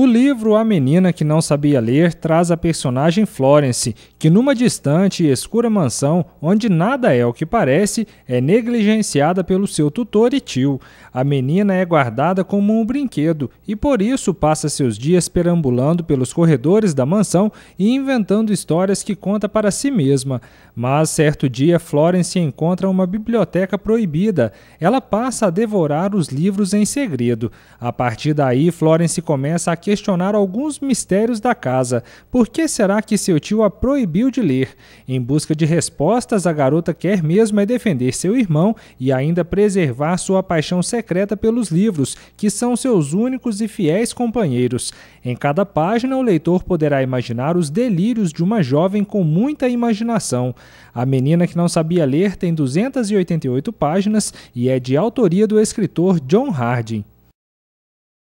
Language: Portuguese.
O livro A Menina que Não Sabia Ler traz a personagem Florence, que numa distante e escura mansão, onde nada é o que parece, é negligenciada pelo seu tutor e tio. A menina é guardada como um brinquedo e por isso passa seus dias perambulando pelos corredores da mansão e inventando histórias que conta para si mesma. Mas certo dia Florence encontra uma biblioteca proibida. Ela passa a devorar os livros em segredo. A partir daí, Florence começa a questionar alguns mistérios da casa. Por que será que seu tio a proibiu de ler? Em busca de respostas, a garota quer mesmo é defender seu irmão e ainda preservar sua paixão secreta pelos livros, que são seus únicos e fiéis companheiros. Em cada página, o leitor poderá imaginar os delírios de uma jovem com muita imaginação. A Menina que Não Sabia Ler tem 288 páginas e é de autoria do escritor John Harding.